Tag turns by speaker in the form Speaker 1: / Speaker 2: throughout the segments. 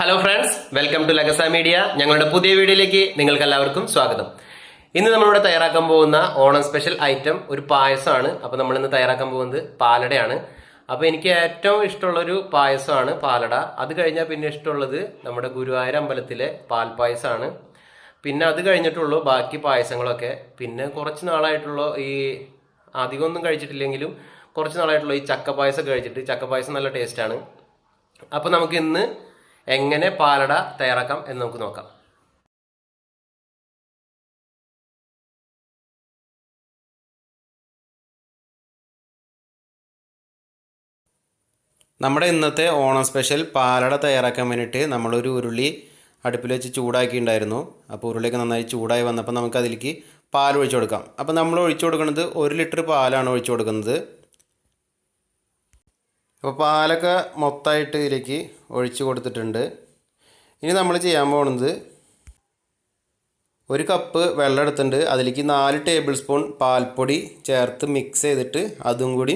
Speaker 1: Hello friends, welcome to ലഗസ media. ഞങ്ങളുടെ പുതിയ വീഡിയോയിലേക്ക് നിങ്ങൾക്ക് എല്ലാവർക്കും സ്വാഗതം. ഇന്ന് നമ്മളിവിടെ തയ്യാറാക്കാൻ പോകുന്ന ഓണം സ്പെഷ്യൽ ഐറ്റം ഒരു പായസമാണ്. അപ്പോൾ നമ്മൾ ഇന്ന് തയ്യാറാക്കാൻ പോകുന്നത് പാലടയാണ്. അപ്പോൾ എനിക്ക് ഏറ്റവും ഇഷ്ടമുള്ളൊരു പായസമാണ് പാലട. അത് കഴിഞ്ഞാൽ പിന്നെ ഇഷ്ടമുള്ളത് നമ്മുടെ ഗുരുവായൂർ അമ്പലത്തിലെ പാൽപ്പായസമാണ്. പിന്നെ അത് കഴിഞ്ഞിട്ടുള്ളൂ ബാക്കി പായസങ്ങളൊക്കെ. പിന്നെ കുറച്ച് നാളായിട്ടുള്ള ഈ അധികമൊന്നും കഴിച്ചിട്ടില്ലെങ്കിലും കുറച്ച് നാളായിട്ടുള്ള ഈ ചക്ക പായസം കഴിച്ചിട്ട്, ചക്ക പായസം നല്ല ടേസ്റ്റാണ്. അപ്പോൾ നമുക്ക് ഇന്ന് എങ്ങനെ പാലട തയ്യാറാക്കാം എന്ന് നമുക്ക് നോക്കാം. നമ്മുടെ ഇന്നത്തെ ഓണം സ്പെഷ്യൽ പാലട തയ്യാറാക്കാൻ വേണ്ടിയിട്ട് നമ്മളൊരു ഉരുളി അടുപ്പിൽ വെച്ച് ചൂടാക്കിയിട്ടുണ്ടായിരുന്നു. അപ്പോൾ ഉരുളിയൊക്കെ നന്നായി ചൂടായി വന്നപ്പോൾ നമുക്ക് അതിലേക്ക് പാൽ ഒഴിച്ചു കൊടുക്കാം. അപ്പോൾ നമ്മൾ ഒഴിച്ചു കൊടുക്കുന്നത് 1 ലിറ്റർ പാലാണ് ഒഴിച്ചു കൊടുക്കുന്നത്. അപ്പോൾ പാലൊക്കെ മൊത്തമായിട്ട് ഇതിലേക്ക് ഒഴിച്ചു കൊടുത്തിട്ടുണ്ട്. ഇനി നമ്മൾ ചെയ്യാൻ പോകുന്നത് 1 കപ്പ് വെള്ളം എടുത്തിട്ടുണ്ട്. അതിലേക്ക് 4 ടേബിൾ സ്പൂൺ പാൽപ്പൊടി ചേർത്ത് മിക്സ് ചെയ്തിട്ട് അതും കൂടി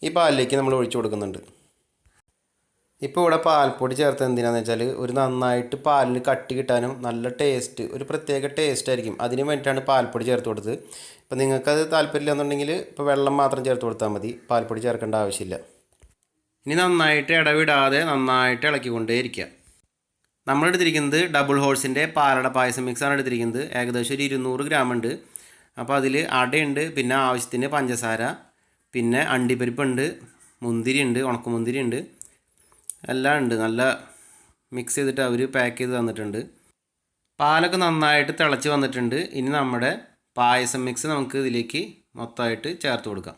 Speaker 1: ഈ പാലിലേക്ക് നമ്മൾ ഒഴിച്ചു കൊടുക്കുന്നുണ്ട്. ഇപ്പോൾ ഇവിടെ പാൽപ്പൊടി ചേർത്ത് എന്തിനാണെന്ന് വെച്ചാൽ ഒരു നന്നായിട്ട് പാലിന് കട്ടി കിട്ടാനും നല്ല ടേസ്റ്റ്, ഒരു പ്രത്യേക ടേസ്റ്റ് ആയിരിക്കും. അതിന് വേണ്ടിയിട്ടാണ് പാൽപ്പൊടി ചേർത്ത് കൊടുത്തത്. ഇപ്പോൾ നിങ്ങൾക്കത് താല്പര്യമില്ല എന്നുണ്ടെങ്കിൽ ഇപ്പോൾ വെള്ളം മാത്രം ചേർത്ത് കൊടുത്താൽ മതി, പാൽപ്പൊടി ചേർക്കേണ്ട ആവശ്യമില്ല. ഇനി നന്നായിട്ട് ഇടവിടാതെ നന്നായിട്ട് ഇളക്കിക്കൊണ്ടേയിരിക്കുക. നമ്മളെടുത്തിരിക്കുന്നത് ഡബിൾ ഹോഴ്സിൻ്റെ പാലട പായസം മിക്സാണ് എടുത്തിരിക്കുന്നത്. ഏകദേശം ഒരു 200 ഗ്രാം ഉണ്ട്. അപ്പോൾ അതിൽ അടയുണ്ട്, പിന്നെ ആവശ്യത്തിന് പഞ്ചസാര, പിന്നെ അണ്ടിപ്പരിപ്പുണ്ട്, മുന്തിരി ഉണ്ട്, ഉണക്കമുന്തിരി ഉണ്ട്, എല്ലാം ഉണ്ട്. നല്ല മിക്സ് ചെയ്തിട്ട് അവർ പാക്ക് ചെയ്ത് തന്നിട്ടുണ്ട്. പാലൊക്കെ നന്നായിട്ട് തിളച്ച് വന്നിട്ടുണ്ട്. ഇനി നമ്മുടെ പായസം മിക്സ് നമുക്ക് ഇതിലേക്ക് മൊത്തമായിട്ട് ചേർത്ത് കൊടുക്കാം.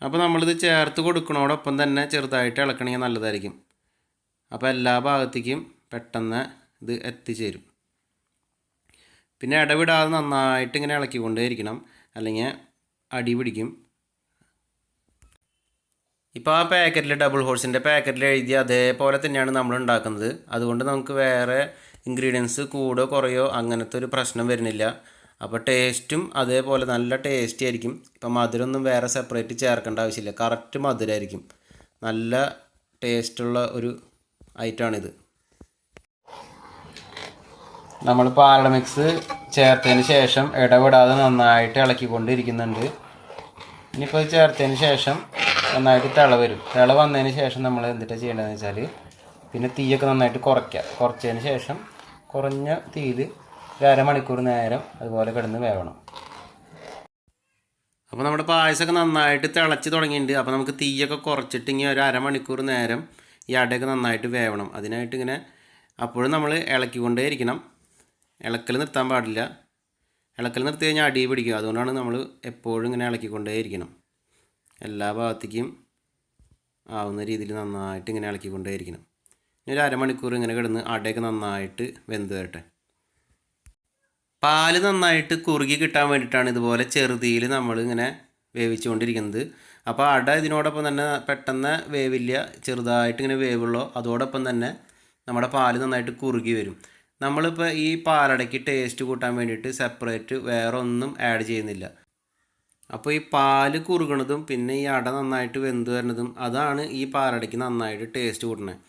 Speaker 1: അപ്പോൾ നമ്മളിത് ചേർത്ത് കൊടുക്കണോടൊപ്പം തന്നെ ചെറുതായിട്ട് ഇളക്കണമെങ്കിൽ നല്ലതായിരിക്കും. അപ്പോൾ എല്ലാ ഭാഗത്തേക്കും പെട്ടെന്ന് ഇത് എത്തിച്ചേരും. പിന്നെ ഇടവിടാതെ നന്നായിട്ട് ഇങ്ങനെ ഇളക്കിക്കൊണ്ടേയിരിക്കണം, അല്ലെങ്കിൽ അടി പിടിക്കും. ഇപ്പോൾ ആ പാക്കറ്റിൽ ഡബിൾ ഹോഴ്സിൻ്റെ പാക്കറ്റിൽ എഴുതിയ അതേപോലെ തന്നെയാണ് നമ്മൾ ഉണ്ടാക്കുന്നത്. അതുകൊണ്ട് നമുക്ക് വേറെ ഇൻഗ്രീഡിയൻസ് കൂടോ കുറയോ അങ്ങനത്തെ ഒരു പ്രശ്നം വരുന്നില്ല. അപ്പോൾ ടേസ്റ്റും അതേപോലെ നല്ല ടേസ്റ്റി ആയിരിക്കും. ഇപ്പം മധുരമൊന്നും വേറെ സെപ്പറേറ്റ് ചേർക്കേണ്ട ആവശ്യമില്ല, കറക്റ്റ് മധുരമായിരിക്കും. നല്ല ടേസ്റ്റുള്ള ഒരു ഐറ്റമാണിത്. നമ്മൾ പാലട മിക്സ് ചേർത്തതിന് ശേഷം ഇടപെടാതെ നന്നായിട്ട് ഇളക്കിക്കൊണ്ടിരിക്കുന്നുണ്ട്. ഇനിയിപ്പോൾ ചേർത്തതിന് ശേഷം നന്നായിട്ട് തിള വരും. തിള വന്നതിന് ശേഷം നമ്മൾ എന്തിട്ടാണ് ചെയ്യേണ്ടതെന്ന് വെച്ചാൽ പിന്നെ തീയൊക്കെ നന്നായിട്ട് കുറച്ചതിന് ശേഷം കുറഞ്ഞ തീയിൽ 1/2 മണിക്കൂർ നേരം അതുപോലെ കിടന്ന് വേവണം. അപ്പോൾ നമ്മുടെ പായസമൊക്കെ നന്നായിട്ട് തിളച്ച് തുടങ്ങിയിട്ടുണ്ട്. അപ്പോൾ നമുക്ക് തീയൊക്കെ കുറച്ചിട്ട് ഇങ്ങനെ ഒരു 1/2 മണിക്കൂർ നേരം ഈ അടയൊക്കെ നന്നായിട്ട് വേവണം. അതിനായിട്ട് ഇങ്ങനെ അപ്പോഴും നമ്മൾ ഇളക്കിക്കൊണ്ടേ ഇരിക്കണം. ഇളക്കൽ നിർത്താൻ പാടില്ല. ഇളക്കൽ നിർത്തി കഴിഞ്ഞാൽ അടി പിടിക്കും. അതുകൊണ്ടാണ് നമ്മൾ എപ്പോഴും ഇങ്ങനെ ഇളക്കിക്കൊണ്ടേ ഇരിക്കണം. എല്ലാ ഭാഗത്തേക്കും ആവുന്ന രീതിയിൽ നന്നായിട്ട് ഇങ്ങനെ ഇളക്കിക്കൊണ്ടേ ഇരിക്കണം. ഇനി ഒരു 1/2 മണിക്കൂർ ഇങ്ങനെ കിടന്ന് അടയൊക്കെ നന്നായിട്ട് വെന്ത് വരട്ടെ. പാല് നന്നായിട്ട് കുറുകി കിട്ടാൻ വേണ്ടിയിട്ടാണ് ഇതുപോലെ ചെറുതീയിൽ നമ്മൾ ഇങ്ങനെ വേവിച്ചുകൊണ്ടിരിക്കുന്നത്. അപ്പോൾ അട ഇതിനോടൊപ്പം തന്നെ പെട്ടെന്ന് വേവില്ല, ചെറുതായിട്ട് ഇങ്ങനെ വേവുള്ളൂ. അതോടൊപ്പം തന്നെ നമ്മുടെ പാല് നന്നായിട്ട് കുറുകി വരും. നമ്മളിപ്പോൾ ഈ പാലടയ്ക്ക് ടേസ്റ്റ് കൂട്ടാൻ വേണ്ടിയിട്ട് സെപ്പറേറ്റ് വേറെ ഒന്നും ആഡ് ചെയ്യുന്നില്ല. അപ്പോൾ ഈ പാല് കുറുകണതും പിന്നെ ഈ അട നന്നായിട്ട് വെന്ത് വരുന്നതും അതാണ് ഈ പാലടയ്ക്ക് നന്നായിട്ട് ടേസ്റ്റ് കൂട്ടണത്.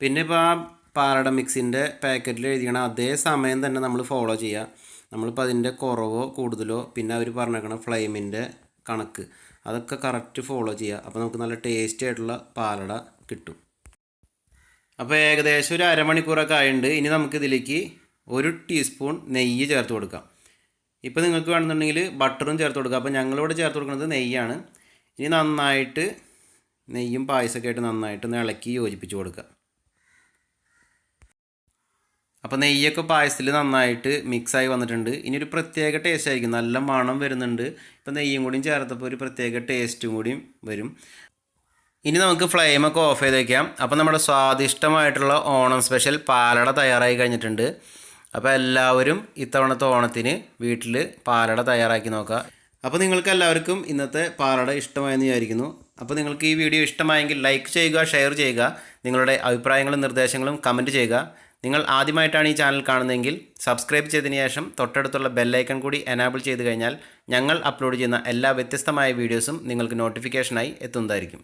Speaker 1: പിന്നെ ഇപ്പോൾ ആ പാലട മിക്സിൻ്റെ പാക്കറ്റിൽ എഴുതിക്കണം അതേ സമയം തന്നെ നമ്മൾ ഫോളോ ചെയ്യുക. നമ്മളിപ്പോൾ അതിൻ്റെ കുറവോ കൂടുതലോ പിന്നെ അവർ പറഞ്ഞേക്കണ ഫ്ലെയിമിൻ്റെ കണക്ക് അതൊക്കെ കറക്റ്റ് ഫോളോ ചെയ്യുക. അപ്പോൾ നമുക്ക് നല്ല ടേസ്റ്റി ആയിട്ടുള്ള പാലട കിട്ടും. അപ്പോൾ ഏകദേശം ഒരു 1/2 മണിക്കൂറൊക്കെ ആയിട്ടുണ്ട്. ഇനി നമുക്കിതിലേക്ക് 1 ടീസ്പൂൺ നെയ്യ് ചേർത്ത് കൊടുക്കാം. ഇപ്പോൾ നിങ്ങൾക്ക് വേണമെന്നുണ്ടെങ്കിൽ ബട്ടറും ചേർത്ത് കൊടുക്കാം. അപ്പോൾ ഞങ്ങളിവിടെ ചേർത്ത് കൊടുക്കുന്നത് നെയ്യാണ്. ഇനി നന്നായിട്ട് നെയ്യും പായസമൊക്കെ ആയിട്ട് നന്നായിട്ട് ഇളക്കി യോജിപ്പിച്ച് കൊടുക്കുക. അപ്പോൾ നെയ്യൊക്കെ പായസത്തിൽ നന്നായിട്ട് മിക്സായി വന്നിട്ടുണ്ട്. ഇനി ഒരു പ്രത്യേക ടേസ്റ്റ് ആയിരിക്കും, നല്ല മണം വരുന്നുണ്ട്. ഇപ്പോൾ നെയ്യും കൂടിയും ചേർത്തപ്പോൾ ഒരു പ്രത്യേക ടേസ്റ്റും കൂടിയും വരും. ഇനി നമുക്ക് ഫ്ലെയിമൊക്കെ ഓഫ് ചെയ്ത് വയ്ക്കാം. അപ്പോൾ നമ്മുടെ സ്വാദിഷ്ടമായിട്ടുള്ള ഓണം സ്പെഷ്യൽ പാലട തയ്യാറായി കഴിഞ്ഞിട്ടുണ്ട്. അപ്പോൾ എല്ലാവരും ഇത്തവണത്തെ ഓണത്തിന് വീട്ടിൽ പാലട തയ്യാറാക്കി നോക്കുക. അപ്പോൾ നിങ്ങൾക്ക് എല്ലാവർക്കും ഇന്നത്തെ പാലട ഇഷ്ടമായെന്ന് വിചാരിക്കുന്നു. അപ്പോൾ നിങ്ങൾക്ക് ഈ വീഡിയോ ഇഷ്ടമായെങ്കിൽ ലൈക്ക് ചെയ്യുക, ഷെയർ ചെയ്യുക, നിങ്ങളുടെ അഭിപ്രായങ്ങളും നിർദ്ദേശങ്ങളും കമൻറ്റ് ചെയ്യുക. നിങ്ങൾ ആദ്യമായിട്ടാണ് ഈ ചാനൽ കാണുന്നതെങ്കിൽ സബ്സ്ക്രൈബ് ചെയ്തതിന് ശേഷം തൊട്ടടുത്തുള്ള ബെല്ലൈക്കൺ കൂടി എനാബിൾ ചെയ്ത് കഴിഞ്ഞാൽ ഞങ്ങൾ അപ്ലോഡ് ചെയ്യുന്ന എല്ലാ വ്യത്യസ്തമായ വീഡിയോസും നിങ്ങൾക്ക് നോട്ടിഫിക്കേഷനായി എത്തുന്നതായിരിക്കും.